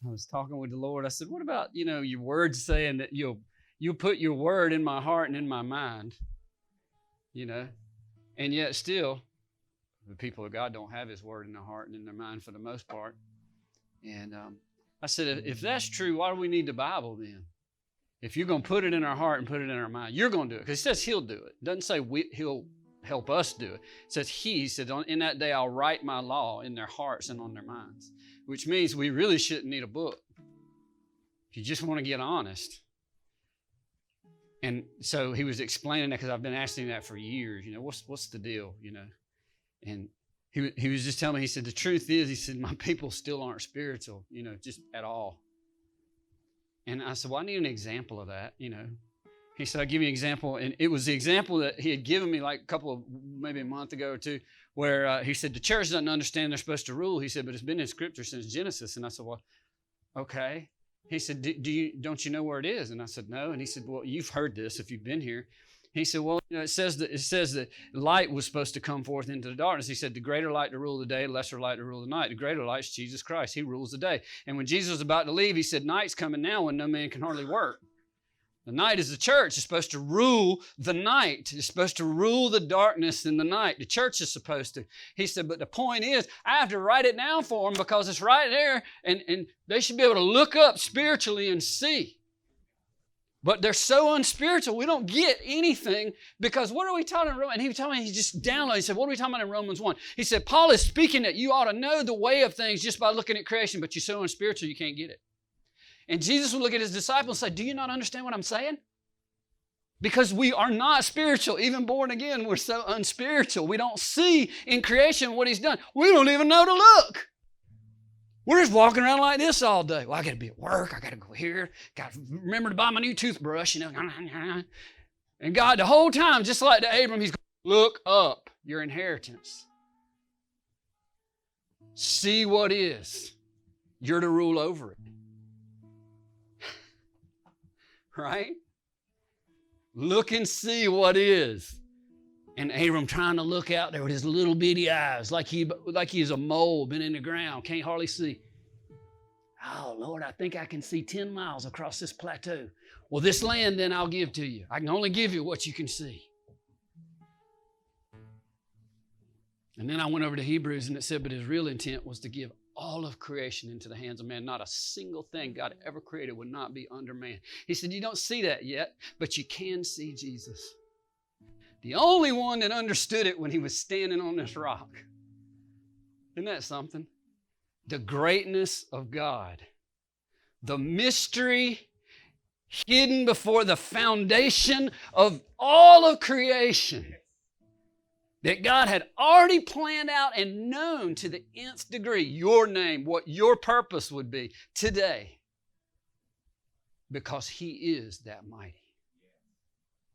I was talking with the Lord. I said, what about, your words saying that you'll put your word in my heart and in my mind, and yet still the people of God don't have his word in their heart and in their mind for the most part. And I said, if that's true, why do we need the Bible then? If you're going to put it in our heart and put it in our mind, you're going to do it. Because he says he'll do it. It doesn't say he'll help us do it. It says he said, in that day I'll write my law in their hearts and on their minds. Which means we really shouldn't need a book. If you just want to get honest. And so he was explaining that, because I've been asking that for years. What's the deal, And he was just telling me, he said, the truth is, he said, my people still aren't spiritual, just at all. And I said, well, I need an example of that, He said, I'll give you an example. And it was the example that he had given me like maybe a month ago or two, where he said, the church doesn't understand they're supposed to rule. He said, but it's been in Scripture since Genesis. And I said, well, okay. He said, don't you know where it is? And I said, no. And he said, well, you've heard this if you've been here. He said, well, it says that light was supposed to come forth into the darkness. He said, the greater light to rule the day, the lesser light to rule the night. The greater light is Jesus Christ. He rules the day. And when Jesus was about to leave, he said, night's coming now when no man can hardly work. The night is the church. It's supposed to rule the night. It's supposed to rule the darkness in the night. The church is supposed to. He said, but the point is, I have to write it down for them because it's right there, and they should be able to look up spiritually and see. But they're so unspiritual, we don't get anything, because what are we talking about? And he was telling me, he just downloaded. He said, what are we talking about in Romans 1? He said, Paul is speaking that you ought to know the way of things just by looking at creation, but you're so unspiritual you can't get it. And Jesus would look at his disciples and say, do you not understand what I'm saying? Because we are not spiritual. Even born again, we're so unspiritual. We don't see in creation what he's done. We don't even know to look. We're just walking around like this all day. Well, I got to be at work. I got to go here. Got to remember to buy my new toothbrush, And God, the whole time, just like to Abram, he's going, look up your inheritance. See what is. You're to rule over it. Right? Look and see what is. And Abram trying to look out there with his little bitty eyes, like he's a mole been in the ground, can't hardly see. Oh, Lord, I think I can see 10 miles across this plateau. Well, this land then I'll give to you. I can only give you what you can see. And then I went over to Hebrews, and it said, but his real intent was to give all of creation into the hands of man. Not a single thing God ever created would not be under man. He said, you don't see that yet, but you can see Jesus. The only one that understood it when he was standing on this rock. Isn't that something? The greatness of God. The mystery hidden before the foundation of all of creation. That God had already planned out and known to the nth degree your name, what your purpose would be today. Because he is that mighty.